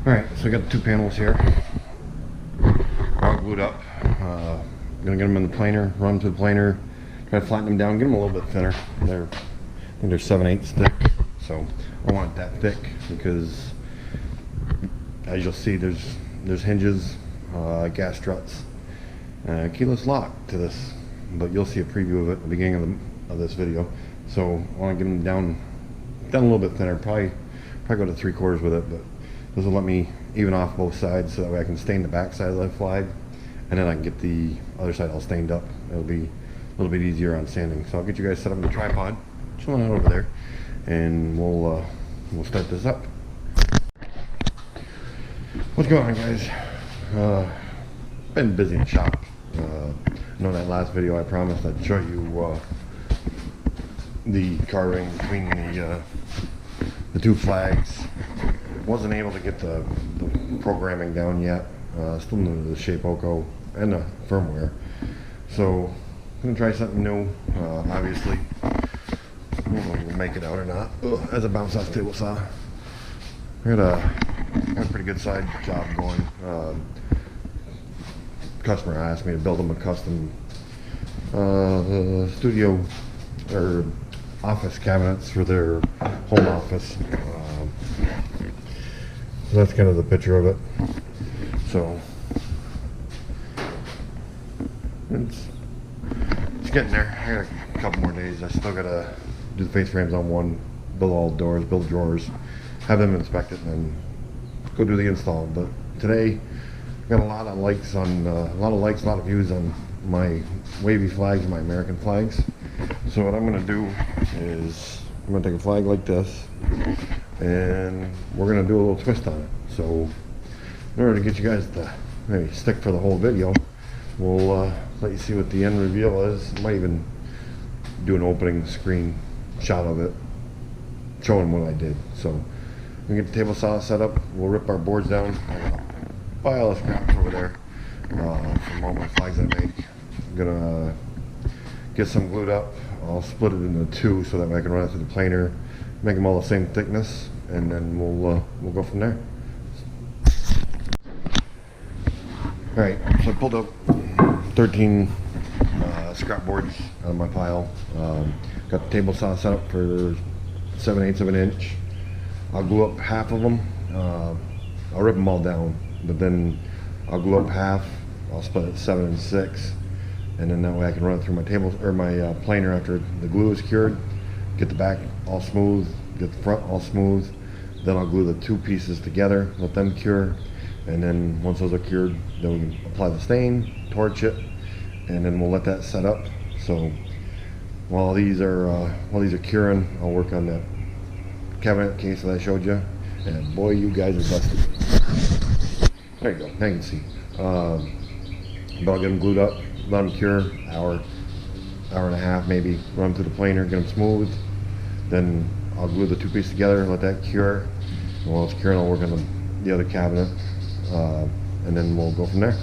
Alright, so we got the two panels here, all glued up. Gonna get them in the planer, run them to the planer, try to flatten them down, get them a little bit thinner. I think they're 7/8 thick, so I want it that thick because, as you'll see, there's hinges, gas struts, keyless lock to this, but you'll see a preview of it at the beginning of this video. So I want to get them down a little bit thinner, probably go to 3/4 with it, but this will let me even off both sides so that way I can stain the back side of the flag, and then I can get the other side all stained up. It'll be a little bit easier on sanding. So I'll get you guys set up in the tripod, chilling out over there, and we'll start this up. What's going on, guys? Been busy in the shop. I know in that last video I promised I'd show you the carving between the two flags. Wasn't able to get the programming down yet. Still new to the shape Oko and the firmware. So I'm gonna try something new. Obviously, I don't know if we'll make it out or not. As a bounce off table saw. I got a pretty good side job going. Customer asked me to build them a custom studio or office cabinets for their home office. So that's kind of the picture of it. So it's getting there. I got a couple more days. I still gotta do the face frames on one, build all the doors, build drawers, have them inspected, and then go do the install. But today I got a lot of likes, a lot of views on my wavy flags, my American flags. So what I'm gonna do is I'm gonna take a flag like this, and we're gonna do a little twist on it. So in order to get you guys to maybe stick for the whole video, we'll let you see what the end reveal is. Might even do an opening screen shot of it, showing what I did. So we get the table saw set up. We'll rip our boards down. I got a pile of scraps over there from all my flags I make. I'm gonna get some glued up. I'll split it into two so that way I can run it through the planer, make them all the same thickness, and then we'll go from there. All right, so I pulled up 13 scrap boards out of my pile. Got the table saw set up for 7/8 of an inch. I'll glue up half of them. I'll rip them all down, but then I'll glue up half. I'll split it 7 and 6, and then that way I can run it through my table or my planer after the glue is cured. Get the back all smooth, get the front all smooth. Then I'll glue the two pieces together, let them cure, and then once those are cured, then we can apply the stain, torch it, and then we'll let that set up. So while these are curing, I'll work on that cabinet case that I showed you, and boy, you guys are busted. There you go. Now you can see. But I'll get them glued up, let them cure, hour and a half maybe. Run them through the planer, get them smooth. Then I'll glue the two pieces together, let that cure. And while it's curing, I'll work on the other cabinet, and then we'll go from there.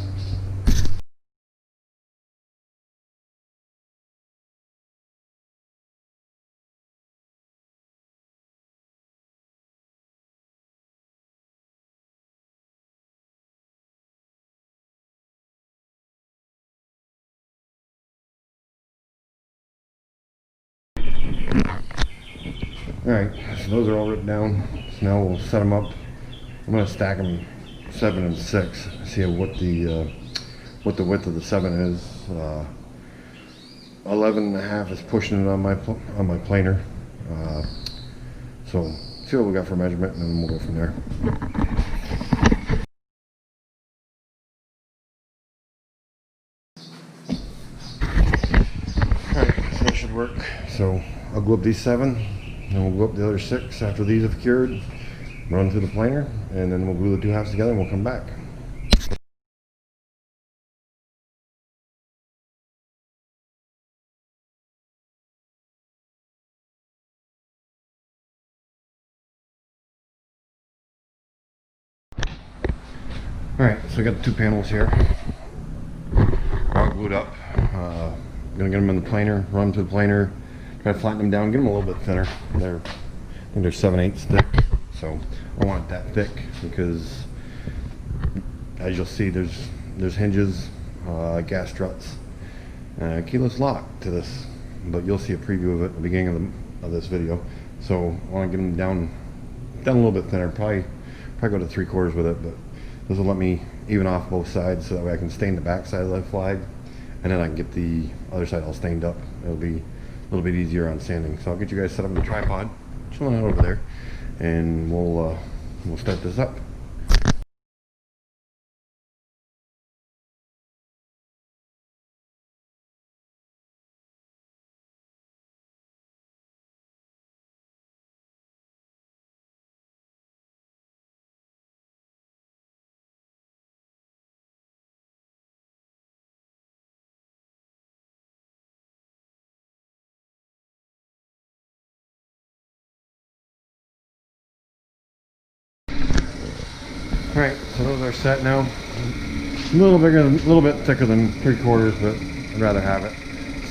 Alright, so those are all written down. So now we'll set them up. I'm going to stack them 7 and 6. See what the width of the 7 is. 11.5 is pushing it on my planer. So see what we got for measurement, and then we'll go from there. Alright, so that should work. So I'll glue up these 7. And we'll glue up the other 6 after these have cured, run through the planer, and then we'll glue the two halves together and we'll come back. Alright, so we got the two panels here, all glued up. I'm going to get them in the planer, run them to the planer, try to flatten them down, get them a little bit thinner. I think they're 7/8 thick, so I want it that thick because, as you'll see, there's hinges, gas struts, keyless lock to this, but you'll see a preview of it at the beginning of this video. So I want to get them down a little bit thinner, probably go to 3/4 with it, but this will let me even off both sides so that way I can stain the back side of the flag, and then I can get the other side all stained up. It'll be a little bit easier on sanding. So I'll get you guys set up in the tripod, chilling out over there, and we'll start this up. Alright, so those are set now. A little bit thicker than 3/4, but I'd rather have it.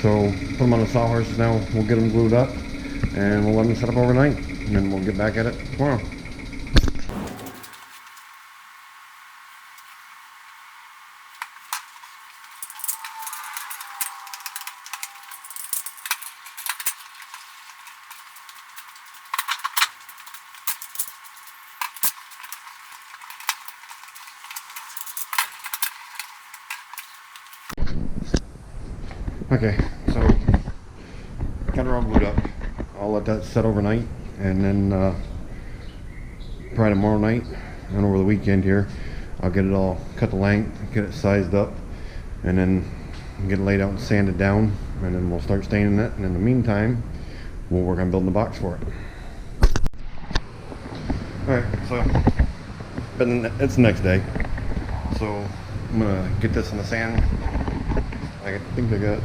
So put them on the sawhorses now. We'll get them glued up, and we'll let them set up overnight, and then we'll get back at it tomorrow. Okay, so got her all glued up. I'll let that set overnight, and then probably tomorrow night and over the weekend here, I'll get it all cut the length, get it sized up, and then get it laid out and sanded down, and then we'll start staining it. And in the meantime, we'll work on building the box for it. Alright, so it's the next day, so I'm gonna get this in the sand. I think I got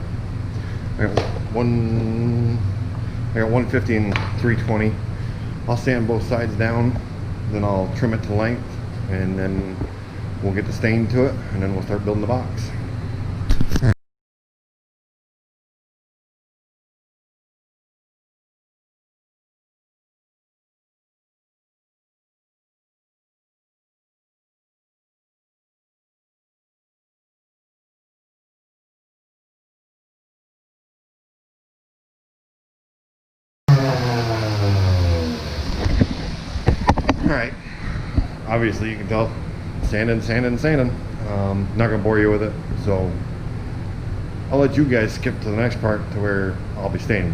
150 and 320. I'll sand both sides down, then I'll trim it to length, and then we'll get the stain to it, and then we'll start building the box. Alright, obviously you can tell, sanding. Not gonna bore you with it, so I'll let you guys skip to the next part to where I'll be staining.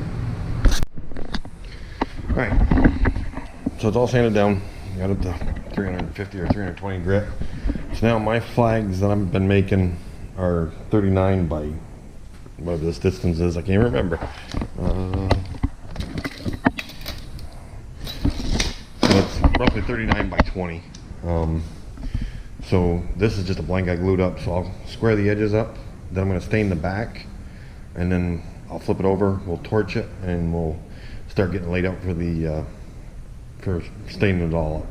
Alright, so it's all sanded down. Got it to 350 or 320 grit. So now my flags that I've been making are 39 by whatever this distance is, I can't remember. Roughly 39 by 20. So this is just a blank I glued up, so I'll square the edges up, then I'm going to stain the back, and then I'll flip it over, we'll torch it, and we'll start getting laid out for the for staining it all up.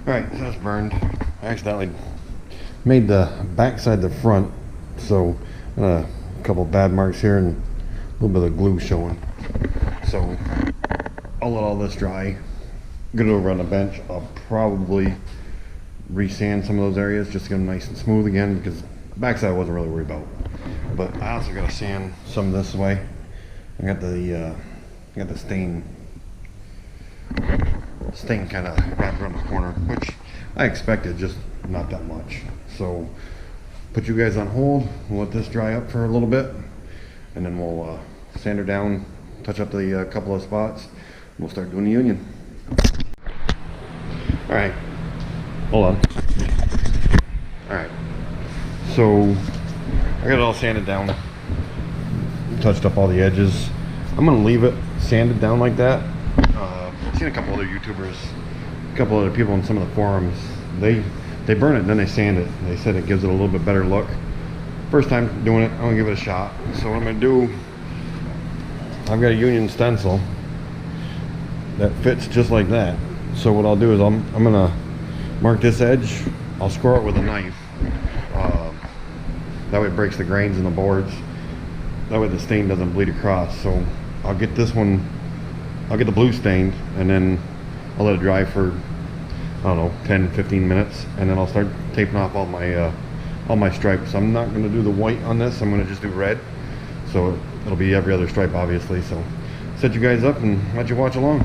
Alright, so that's burned. I accidentally made the back side the front, so a couple bad marks here and a little bit of glue showing. So I'll let all this dry, get it over on the bench. I'll probably re-sand some of those areas just to get them nice and smooth again, because the backside I wasn't really worried about. But I also got to sand some this way. I got the stain kind of wrapped around the corner, which I expected, just not that much. So put you guys on hold. We'll let this dry up for a little bit, and then we'll sand her down, touch up the couple of spots. We'll start doing the union. All right, hold on. All right, so I got it all sanded down, touched up all the edges. I'm gonna leave it sanded down like that. I've seen a couple other YouTubers, a couple other people in some of the forums. They burn it and then they sand it. They said it gives it a little bit better look. First time doing it, I'm gonna give it a shot. So what I'm gonna do, I've got a union stencil that fits just like that. So what I'll do is I'm gonna mark this edge. I'll score it with a knife. That way it breaks the grains in the boards. That way the stain doesn't bleed across. So I'll get this one, I'll get the blue stained, and then I'll let it dry for, I don't know, 10-15 minutes, and then I'll start taping off all my stripes. I'm not gonna do the white on this, I'm gonna just do red. So it'll be every other stripe, obviously. So set you guys up and let you watch along.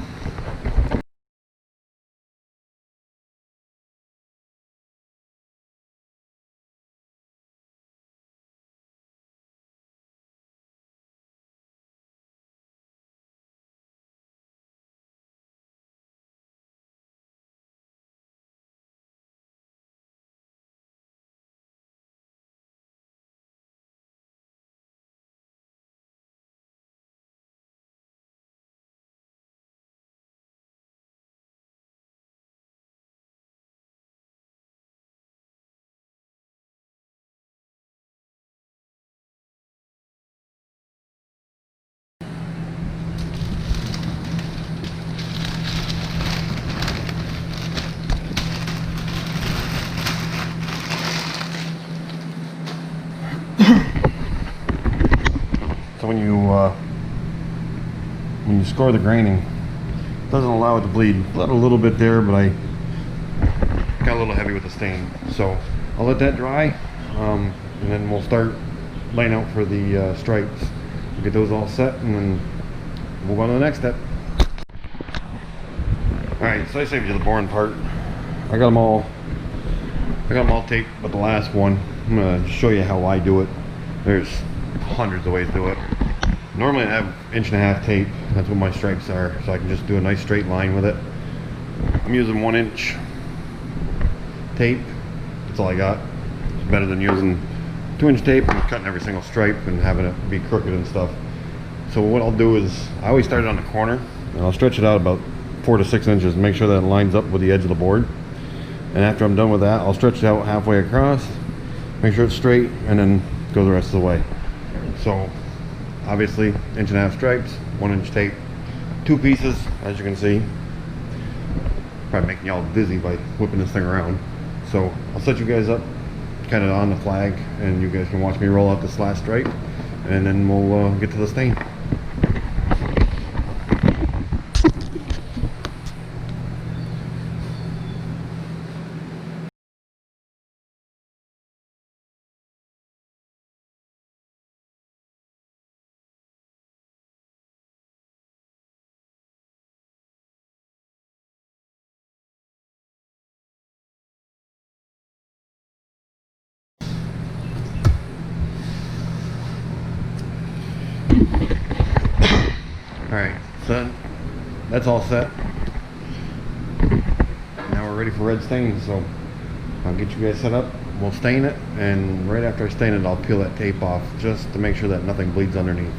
So when you score the graining, it doesn't allow it to bleed. Bled a little bit there, but I got a little heavy with the stain. So I'll let that dry, and then we'll start laying out for the stripes. We'll get those all set, and then move on to the next step. All right, so I saved you the boring part. I got them all taped, but the last one, I'm gonna show you how I do it. There's hundreds of ways to do it. Normally I have 1.5-inch tape. That's what my stripes are, so I can just do a nice straight line with it. I'm using 1-inch tape. That's all I got. It's better than using 2-inch tape and cutting every single stripe and having it be crooked and stuff. So what I'll do is, I always start it on the corner, and I'll stretch it out about 4 to 6 inches, make sure that it lines up with the edge of the board. And after I'm done with that, I'll stretch it out halfway across, make sure it's straight, and then go the rest of the way. So obviously 1.5-inch stripes, 1-inch tape, 2 pieces, as you can see. Probably making y'all dizzy by whipping this thing around. So I'll set you guys up kind of on the flag, and you guys can watch me roll out this last stripe, and then we'll get to the stain. Alright, so that's all set. Now we're ready for red stain, so I'll get you guys set up, we'll stain it, and right after I stain it, I'll peel that tape off just to make sure that nothing bleeds underneath.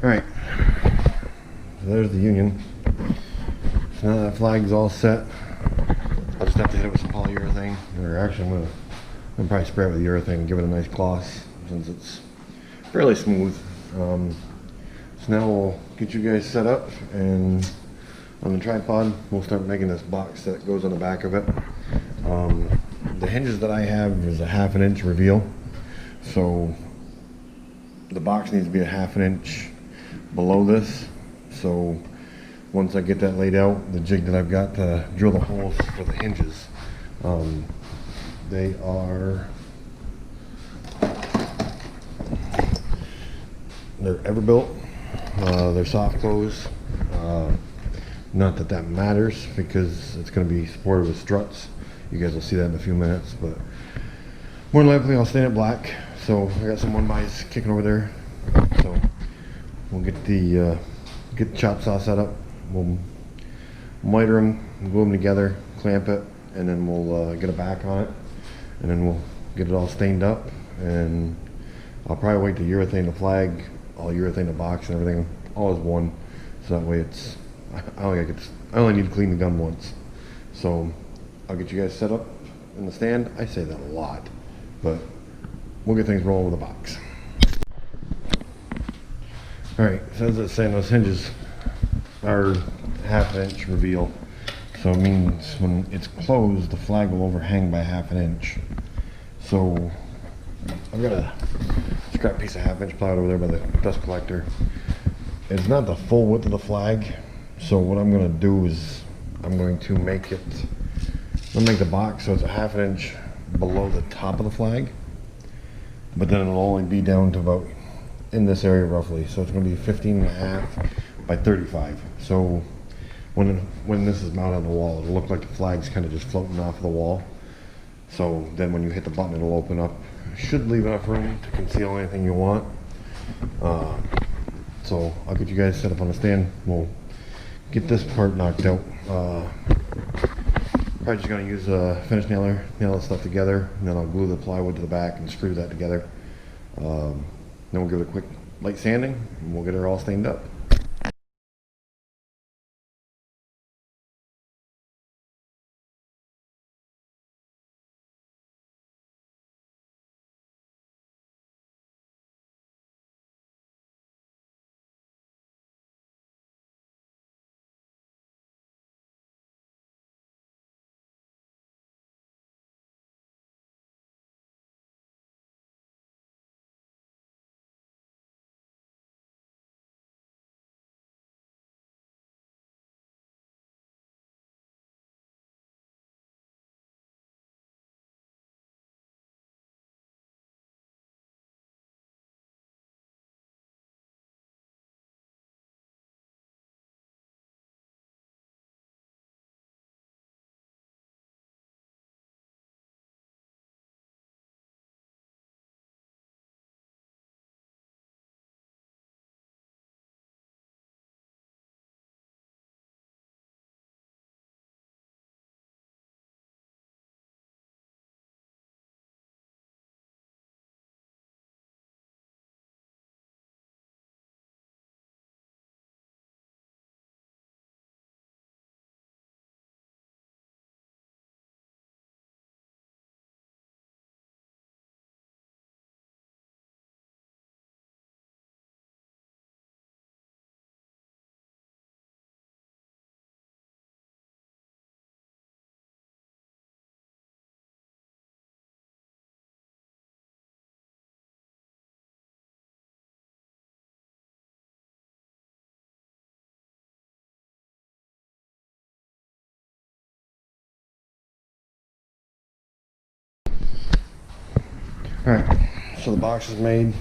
Alright, so there's the union. So now that flag's all set, I'll just have to hit it with some polyurethane. Or actually I'm gonna probably spray it with urethane and give it a nice gloss since it's fairly smooth. So now we'll get you guys set up, and on the tripod we'll start making this box that goes on the back of it. The hinges that I have is a 1/2 inch reveal, so the box needs to be a 1/2 inch below this. So once I get that laid out, the jig that I've got to drill the holes for the hinges, they are, they're Everbuilt. They're soft close. Not that that matters because it's going to be supported with struts. You guys will see that in a few minutes, but more than likely I'll stain it black. So I got some 1x's kicking over there. So we'll get the chop saw set up. We'll miter them, glue them together, clamp it, and then we'll get a back on it, and then we'll get it all stained up. And I'll probably wait to urethane the flag, I'll urethane the box and everything all as one, so that way it's I only need to clean the gun once. So I'll get you guys set up in the stand. I say that a lot, but we'll get things rolling with the box. Alright, so as it's saying, those hinges are 1/2 inch reveal. So it means when it's closed, the flag will overhang by 1/2 inch. So I've got a scrap piece of 1/2 inch plywood over there by the dust collector. It's not the full width of the flag. So what I'm going to do is I'm going to make the box so it's a 1/2 inch below the top of the flag, but then it'll only be down to about in this area roughly. So it's going to be 15.5 by 35. So when this is mounted on the wall, it'll look like the flag's kind of just floating off the wall. So then when you hit the button, it'll open up. Should leave enough room to conceal anything you want. So I'll get you guys set up on the stand. We'll get this part knocked out. Probably just going to use a finish nailer, nail this stuff together, and then I'll glue the plywood to the back and screw that together. Then we'll give it a quick light sanding, and we'll get her all stained up. Alright, so the box is made.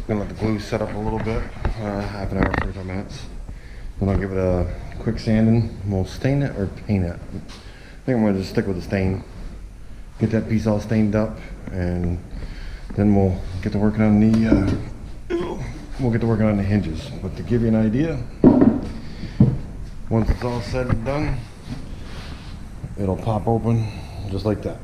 Gonna let the glue set up a little bit, 1/2 hour, 45 minutes. Then I'll give it a quick sanding. We'll stain it or paint it. I think I'm gonna just stick with the stain. Get that piece all stained up, and then we'll get to working on the hinges. But to give you an idea, once it's all said and done, it'll pop open just like that.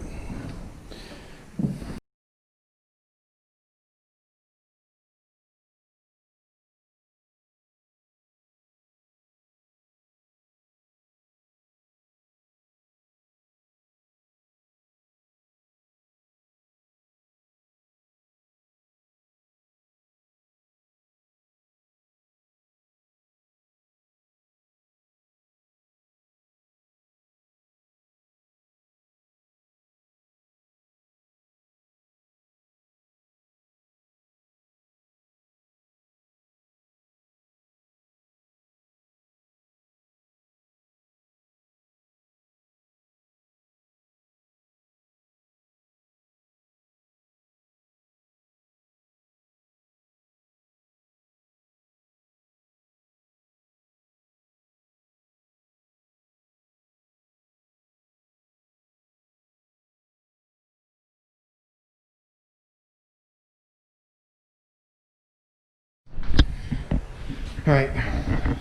Alright,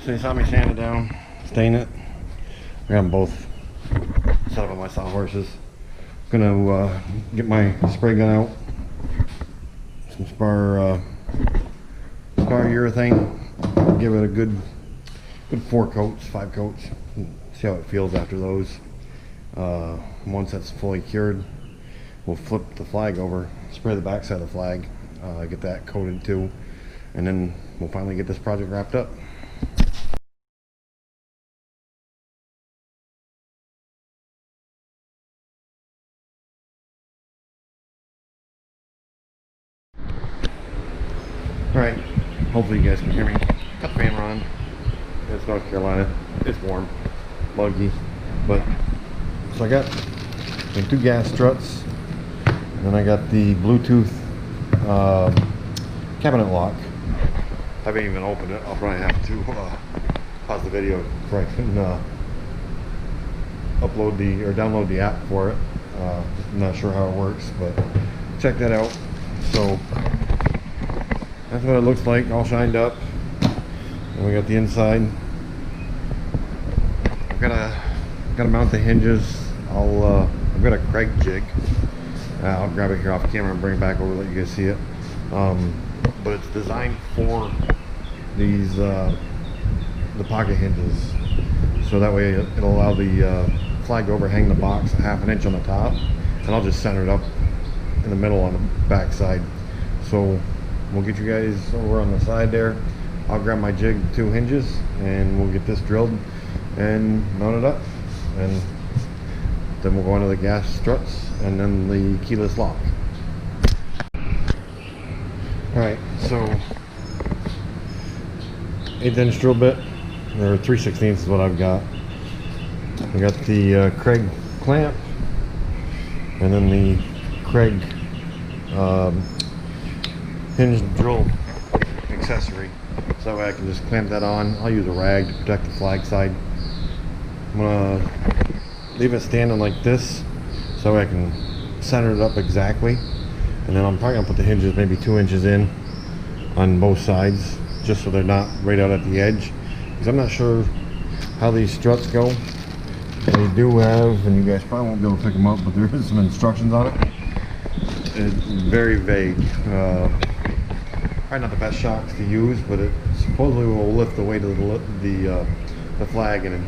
so you saw me sand it down, stain it. I got them both set up on my sawhorses. Gonna get my spray gun out. Some spar urethane. Give it a good 4 coats, 5 coats. See how it feels after those. Once that's fully cured, we'll flip the flag over, spray the backside of the flag, get that coated too, and then we'll finally get this project wrapped up. Alright, hopefully you guys can hear me. Got the fan on. It's North Carolina. It's warm, muggy, but so I got the 2 gas struts, and then I got the Bluetooth cabinet lock. I haven't even opened it. I'll probably have to pause the video before I can download the app for it. I'm not sure how it works, but check that out. So that's what it looks like, all shined up. And we got the inside. I've gotta mount the hinges. I've got a Craig jig. I'll grab it here off camera and bring it back over, let you guys see it. But it's designed for these the pocket hinges, so that way it'll allow the flag to overhang the box 1/2 inch on the top, and I'll just center it up in the middle on the back side. So we'll get you guys over on the side there. I'll grab my jig, 2 hinges, and we'll get this drilled and mount it up, and then we'll go into the gas struts and then the keyless lock. Alright, so 1/8 inch drill bit, or 3/16 is what I've got. I got the Craig clamp, and then the Craig hinge drill accessory, so that way I can just clamp that on. I'll use a rag to protect the flag side. I'm gonna leave it standing like this so I can center it up exactly, and then I'm probably gonna put the hinges maybe 2 inches in on both sides, just so they're not right out at the edge, because I'm not sure how these struts go. They do have, and you guys probably won't be able to pick them up, but there is some instructions on it. It's very vague. Probably not the best shocks to use, but it supposedly will lift the weight of the flag, and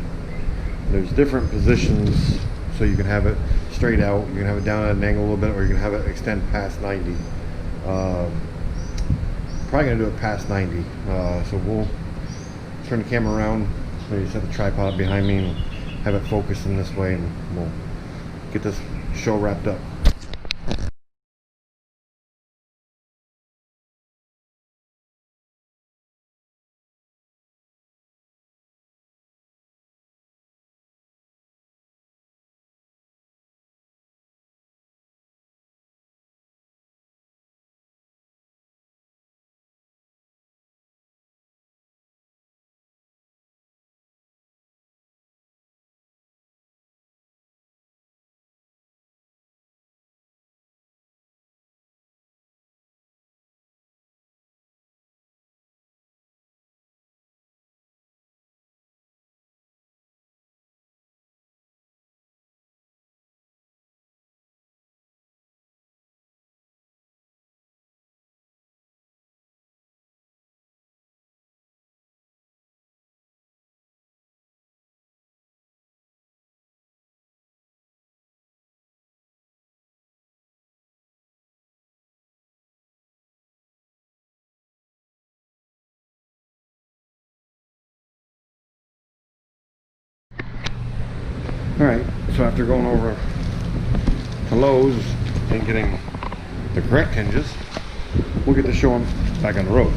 there's different positions, so you can have it straight out, you can have it down at an angle a little bit, or you can have it extend past 90. Probably gonna do it past 90. So we'll turn the camera around, maybe set the tripod behind me and have it focused in this way, and we'll get this show wrapped up. Alright, so after going over to Lowe's and getting the correct hinges, we'll get to show them back on the road.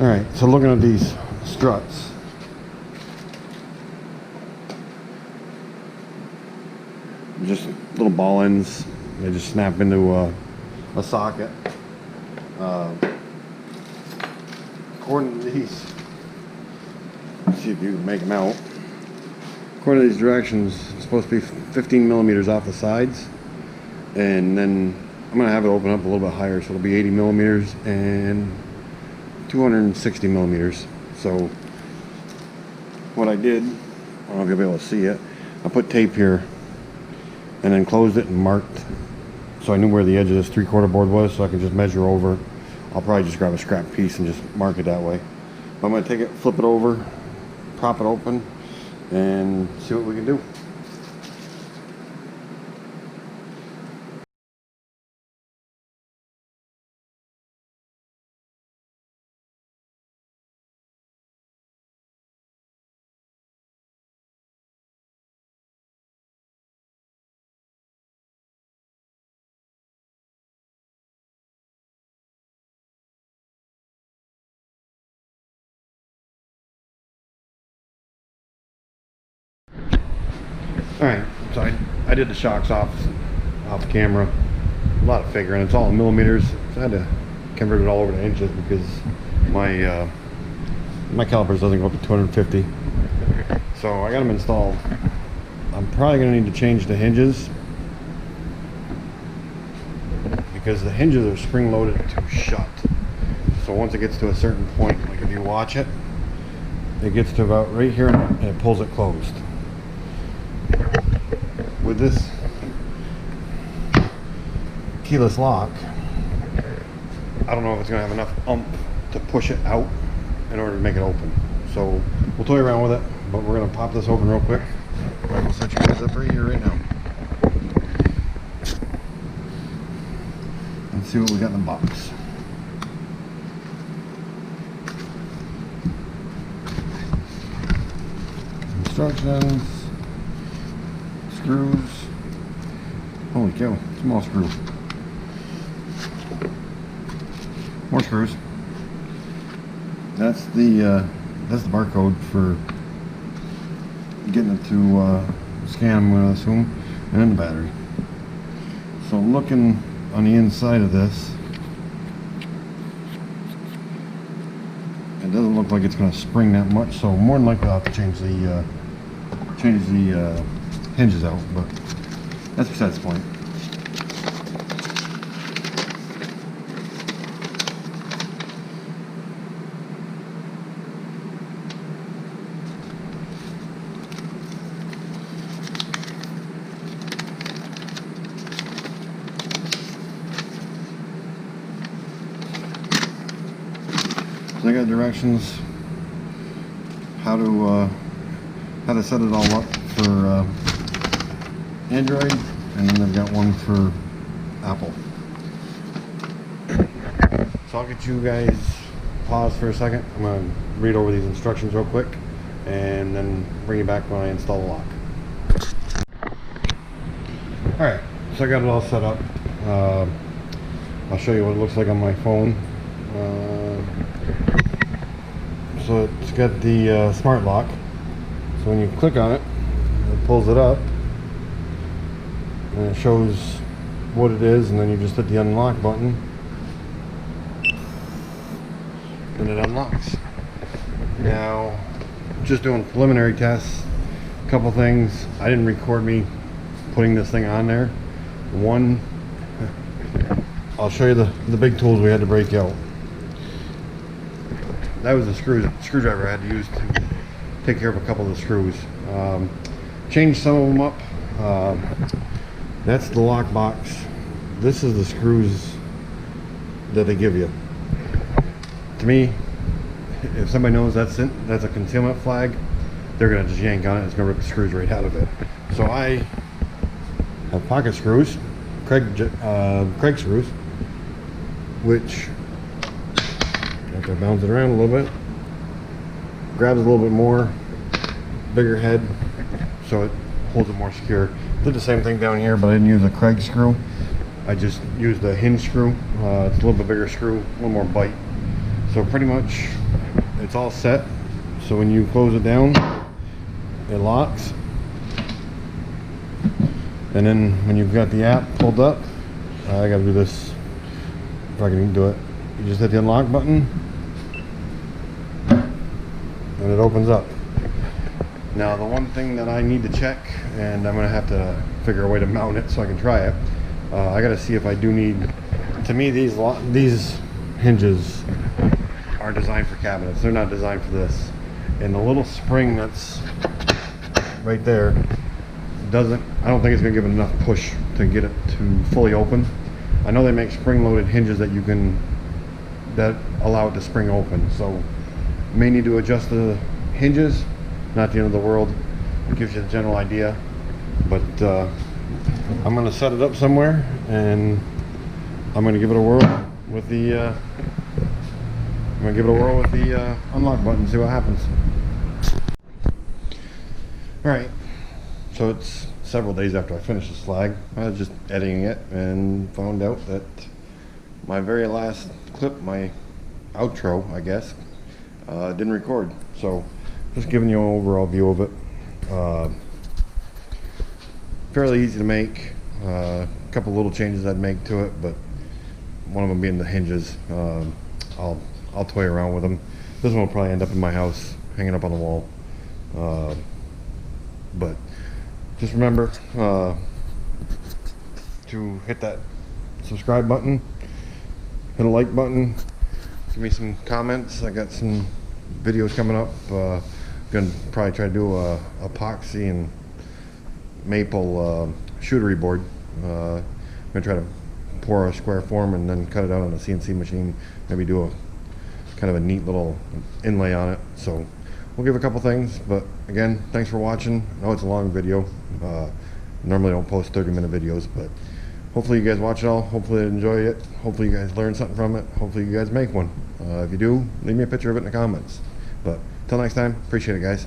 Alright, so looking at these struts. Just little ball ends. They just snap into a socket. According to these, let's see if you can make them out. According to these directions, it's supposed to be 15 millimeters off the sides, and then I'm going to have it open up a little bit higher, so it'll be 80 millimeters and 260 millimeters. So what I did, I don't know if you'll be able to see it, I put tape here and then closed it and marked, so I knew where the edge of this 3/4 board was, so I could just measure over. I'll probably just grab a scrap piece and just mark it that way. But I'm going to take it, flip it over, prop it open, and see what we can do. Alright, so I did the shocks off the camera. A lot of figuring. It's all in millimeters. So I had to convert it all over to inches because my calipers doesn't go up to 250. So I got them installed. I'm probably going to need to change the hinges because the hinges are spring loaded to shut. So once it gets to a certain point, like if you watch it, it gets to about right here and it pulls it closed. With this keyless lock, I don't know if it's going to have enough oomph to push it out in order to make it open. So we'll toy around with it, but we're going to pop this open real quick. We'll set you guys up right here, right now. Let's see what we got in the box. Instructions. Screws. Holy cow, small screw. More screws. That's the barcode for getting it to scan, I'm going to assume, and then the battery. So I'm looking on the inside of this. It doesn't look like it's going to spring that much, so more than likely I'll have to change the hinges out, but that's besides the point. So I got directions how to set it all up for Android, and then I've got one for Apple. So I'll get you guys pause for a second. I'm going to read over these instructions real quick and then bring you back when I install the lock. Alright, so I got it all set up. I'll show you what it looks like on my phone. So it's got the smart lock. So when you click on it, it pulls it up and it shows what it is, and then you just hit the unlock button and it unlocks. Now, just doing preliminary tests, a couple things. I didn't record me putting this thing on there. One, I'll show you the big tools we had to break out. That was the screwdriver I had to use to take care of a couple of the screws. Changed some of them up. That's the lock box. This is the screws that they give you. To me, if somebody knows that's a concealment flag, they're gonna just yank on it. It's gonna rip the screws right out of it. So I have pocket screws, Craig screws, which after I bounce it around a little bit, grabs a little bit more, bigger head, so it holds it more secure. Did the same thing down here, but I didn't use a Craig screw. I just used a hinge screw. It's a little bit bigger screw, a little more bite. So pretty much it's all set. So when you close it down, it locks. And then when you've got the app pulled up, I gotta do this if I can even do it. You just hit the unlock button and it opens up. Now the one thing that I need to check, and I'm gonna have to figure a way to mount it so I can try it. I gotta see if I do need. To me, these hinges are designed for cabinets. They're not designed for this. And the little spring that's right there doesn't. I don't think it's gonna give it enough push to get it to fully open. I know they make spring-loaded hinges that that allow it to spring open. So may need to adjust the hinges. Not the end of the world. It gives you a general idea. But I'm gonna set it up somewhere and I'm gonna give it a whirl with the unlock button. See what happens. All right. So it's several days after I finished this flag. I was just editing it and found out that my very last clip, my outro, I guess, didn't record. So just giving you an overall view of it. Fairly easy to make. A couple little changes I'd make to it, but one of them being the hinges. I'll toy around with them. This one will probably end up in my house, hanging up on the wall. But just remember to hit that subscribe button, hit a like button, give me some comments. I got some videos coming up. Gonna probably try to do a epoxy and maple shootery board. I'm gonna try to pour a square form and then cut it out on a CNC machine. Maybe do a kind of a neat little inlay on it. So we'll give a couple things, but again, thanks for watching. I know it's a long video. Normally I don't post 30-minute videos, but hopefully you guys watch it all. Hopefully you enjoy it. Hopefully you guys learn something from it. Hopefully you guys make one. If you do, leave me a picture of it in the comments. But till next time, appreciate it, guys.